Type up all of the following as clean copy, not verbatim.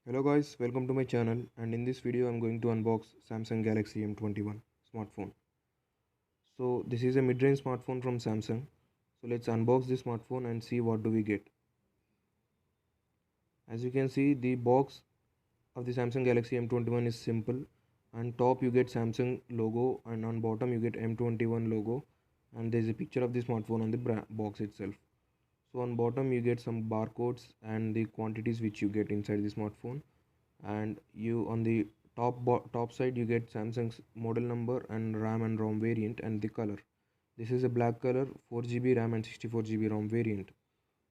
Hello guys, welcome to my channel, and in this video I'm going to unbox Samsung Galaxy M21 smartphone. So this is a mid-range smartphone from Samsung. So let's unbox this smartphone and see what do we get. As you can see, the box of the Samsung Galaxy M21 is simple. On top you get Samsung logo and on bottom you get M21 logo, and there is a picture of the smartphone on the box itself. So on bottom you get some barcodes and the quantities which you get inside the smartphone, and you on the top side you get Samsung's model number and RAM and ROM variant and the color. This is a black color, 4 GB RAM and 64 GB ROM variant.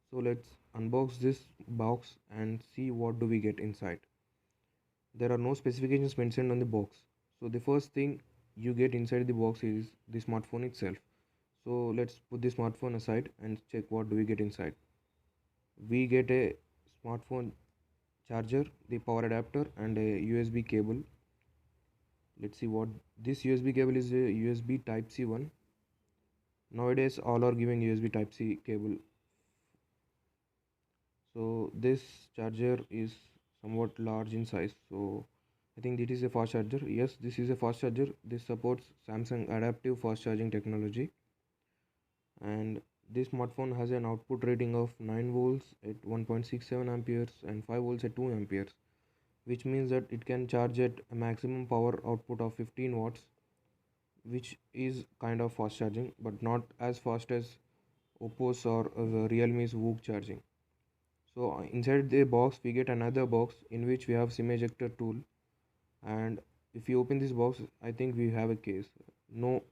So let's unbox this box and see what do we get inside. There are no specifications mentioned on the box. So the first thing you get inside the box is the smartphone itself. So let's put the smartphone aside and check what do we get inside. We get a smartphone charger, the power adapter, and a USB cable. Let's see what this USB cable is. A USB Type C one. Nowadays all are giving USB Type C cable. So this charger is somewhat large in size, so I think it is a fast charger. Yes, this is a fast charger. This supports Samsung adaptive fast charging technology, and this smartphone has an output rating of 9 volts at 1.67 amperes and 5 volts at 2 amperes, which means that it can charge at a maximum power output of 15 watts, which is kind of fast charging but not as fast as Oppo's or Realme's VOOC charging. So inside the box we get another box in which we have SIM ejector tool, and if you open this box I think we have a case. No,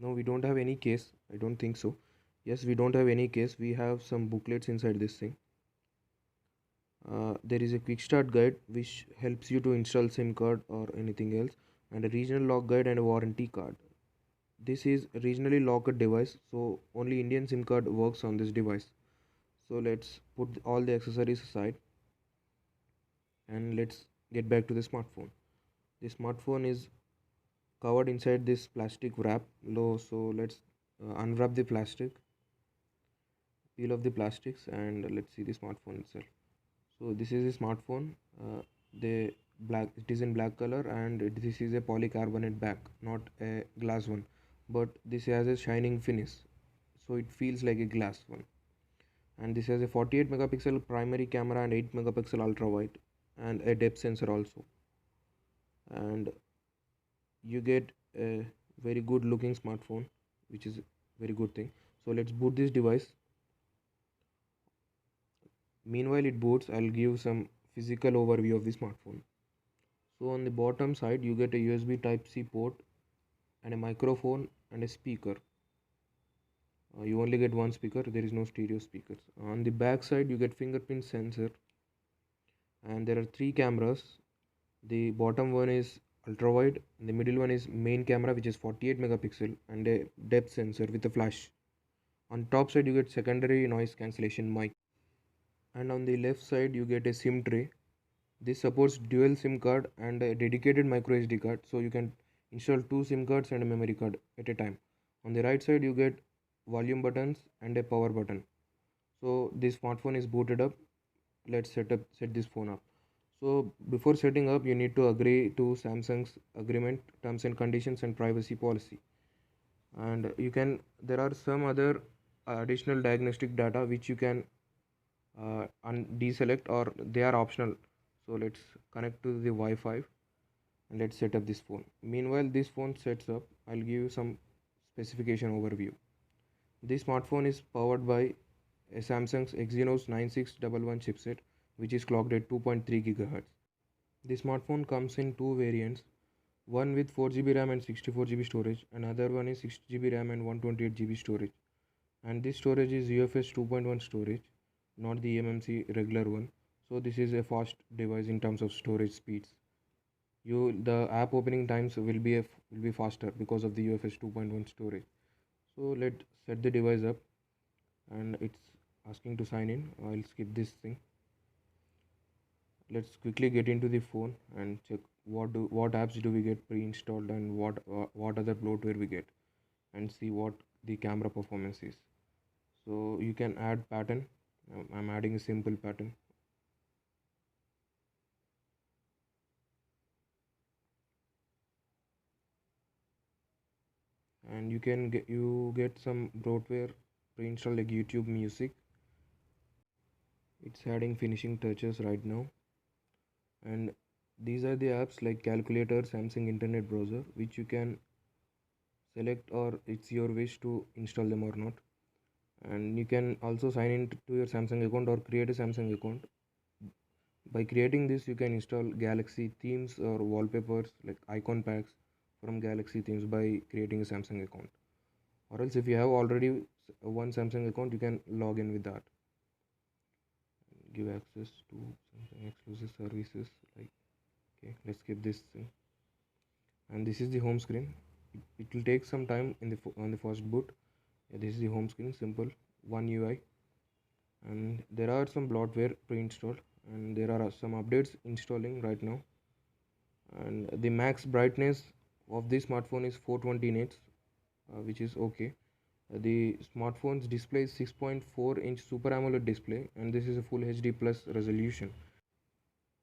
no, we don't have any case. I don't think so. Yes, we don't have any case. We have some booklets inside this thing. There is a quick start guide which helps you to install SIM card or anything else, and a regional lock guide and a warranty card. This is a regionally locked device, so only Indian SIM card works on this device. So let's put all the accessories aside and let's get back to the smartphone. The smartphone is covered inside this plastic wrap low, so let's unwrap the plastic, peel off the plastics, and let's see the smartphone itself. So this is a smartphone. The black it is in black color, and this is a polycarbonate back, not a glass one, but this has a shining finish, so it feels like a glass one. And this has a 48 megapixel primary camera and 8 megapixel ultra wide and a depth sensor also. And you get a very good looking smartphone, which is a very good thing. So let's boot this device. Meanwhile it boots, I'll give some physical overview of the smartphone. So on the bottom side you get a USB Type C port and a microphone and a speaker. You only get one speaker, there is no stereo speakers. On the back side you get fingerprint sensor, and there are three cameras. The bottom one is ultra wide, the middle one is main camera which is 48 megapixel and a depth sensor with a flash. On top side you get secondary noise cancellation mic, and on the left side you get a SIM tray. This supports dual SIM card and a dedicated micro SD card, so you can install two SIM cards and a memory card at a time. On the right side you get volume buttons and a power button. So this smartphone is booted up. Let's set this phone up. So before setting up you need to agree to Samsung's agreement, terms and conditions and privacy policy. And you can there are some other additional diagnostic data which you can deselect, or they are optional. So let's connect to the Wi-Fi and let's set up this phone. Meanwhile this phone sets up, I'll give you some specification overview. This smartphone is powered by a Samsung's Exynos 9611 chipset, which is clocked at 2.3 GHz. The smartphone comes in two variants, one with 4 GB RAM and 64 GB storage, another one is 6 GB RAM and 128 GB storage. And this storage is UFS 2.1 storage, not the eMMC regular one. So this is a fast device in terms of storage speeds. The app opening times will be faster because of the UFS 2.1 storage. So let's set the device up, and it's asking to sign in. I'll skip this thing. Let's quickly get into the phone and check what apps do we get pre-installed and what other bloatware we get, and see what the camera performance is. So you can add pattern. I'm adding a simple pattern. and you get some bloatware pre-installed like YouTube Music. It's adding finishing touches right now. And these are the apps like calculator, Samsung internet browser, which you can select, or it's your wish to install them or not. And you can also sign in to your Samsung account or create a Samsung account. By creating this, you can install Galaxy themes or wallpapers like icon packs from Galaxy themes by creating a Samsung account. Or else, if you have already one Samsung account, you can log in with that. Give access to Samsung exclusive services. Like, okay, let's skip this thing. And this is the home screen. It will take some time on the first boot. Yeah, this is the home screen, simple one UI, and there are some bloatware pre-installed, and there are some updates installing right now. And the max brightness of this smartphone is 420 nits, which is okay. The smartphone's display is 6.4-inch Super AMOLED display, and this is a Full HD plus resolution.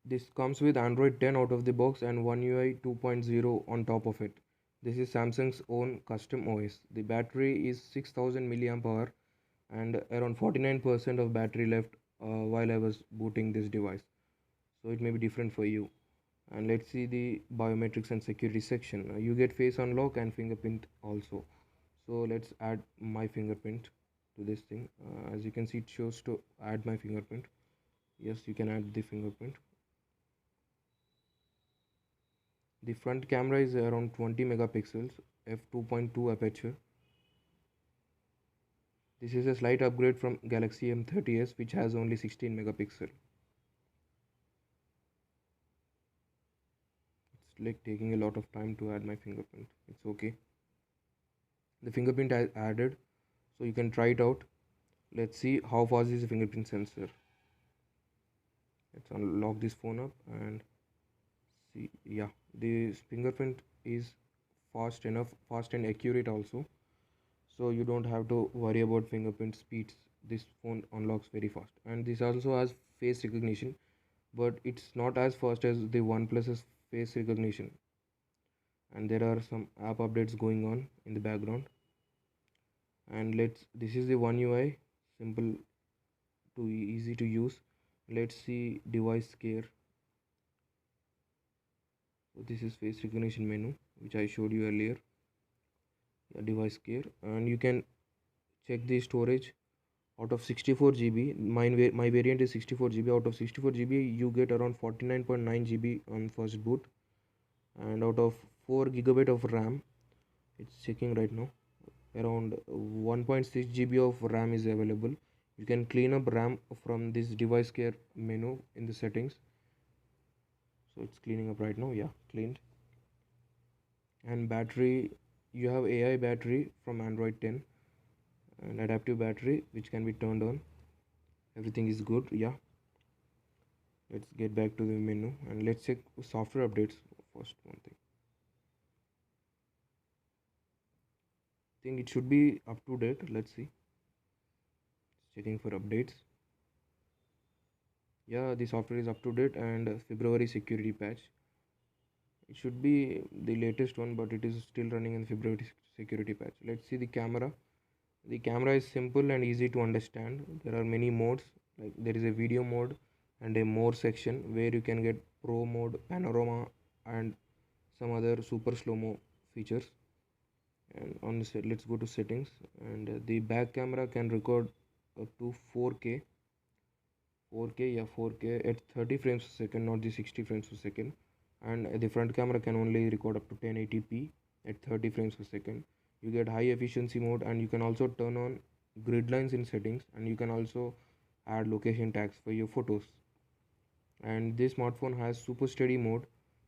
This comes with Android 10 out of the box and One UI 2.0 on top of it. This is Samsung's own custom OS. The battery is 6000 mAh and around 49% of battery left while I was booting this device. So it may be different for you. And let's see the biometrics and security section. You get face unlock and fingerprint also. So let's add my fingerprint to this thing. As you can see, it shows to add my fingerprint. Yes, you can add the fingerprint. The front camera is around 20 megapixels, f2.2 aperture. This is a slight upgrade from Galaxy M30s, which has only 16 megapixel. It's like taking a lot of time to add my fingerprint. It's okay. The fingerprint I added, so you can try it out. Let's see how fast is the fingerprint sensor. Let's unlock this phone up and see. Yeah, the fingerprint is fast enough, fast and accurate also. So you don't have to worry about fingerprint speeds. This phone unlocks very fast, and this also has face recognition, but it's not as fast as the OnePlus's face recognition. And there are some app updates going on in the background. And this is the One UI, simple to easy to use. Let's see device care. So this is face recognition menu, which I showed you earlier. Yeah, device care, and you can check the storage. Out of 64 GB, my variant is 64 GB. Out of 64 GB, you get around 49.9 GB on first boot, and out of 4 gigabyte of RAM, it's checking right now. Around 1.6 GB of RAM is available. You can clean up RAM from this device care menu in the settings. So it's cleaning up right now. Yeah, cleaned. And battery, you have AI battery from Android 10 and adaptive battery which can be turned on. Everything is good. Yeah, let's get back to the menu and let's check software updates first. One thing, I think it should be up to date. Let's see. Checking for updates. Yeah, the software is up to date, and February security patch. It should be the latest one, but it is still running in February security patch. Let's see the camera. The camera is simple and easy to understand. There are many modes, like there is a video mode and a more section where you can get pro mode, panorama, and some other super slow-mo features. And on the set, let's go to settings, and the back camera can record up to 4K. 4K, yeah, 4K at 30 frames per second, not the 60 frames per second. And the front camera can only record up to 1080p at 30 frames per second. You get high efficiency mode, and you can also turn on grid lines in settings, and you can also add location tags for your photos. And this smartphone has super steady mode,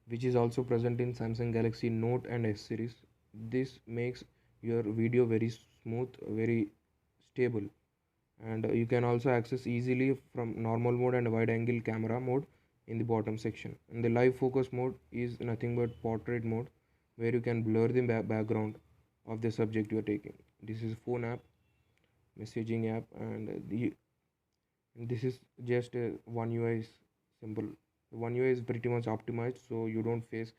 which is also present in Samsung Galaxy Note and S series. This makes your video very smooth, very stable, and you can also access easily from normal mode and wide angle camera mode in the bottom section. And the live focus mode is nothing but portrait mode, where you can blur the background of the subject you are taking. This is phone app, messaging app, and this is just a One UI is simple. The One UI is pretty much optimized, so you don't face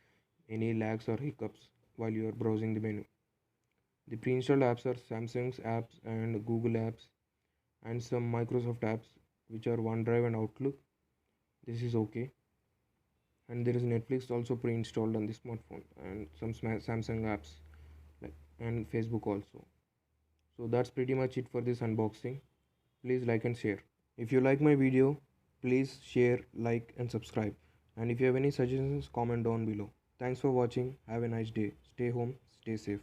any lags or hiccups while you are browsing the menu. The pre-installed apps are Samsung's apps and Google apps and some Microsoft apps which are OneDrive and Outlook. This is okay. And there is Netflix also pre-installed on the smartphone and some Samsung apps like and Facebook also. So that's pretty much it for this unboxing. Please like and share. If you like my video, please share, like and subscribe. And if you have any suggestions, comment down below. Thanks for watching. Have a nice day. Stay home, stay safe.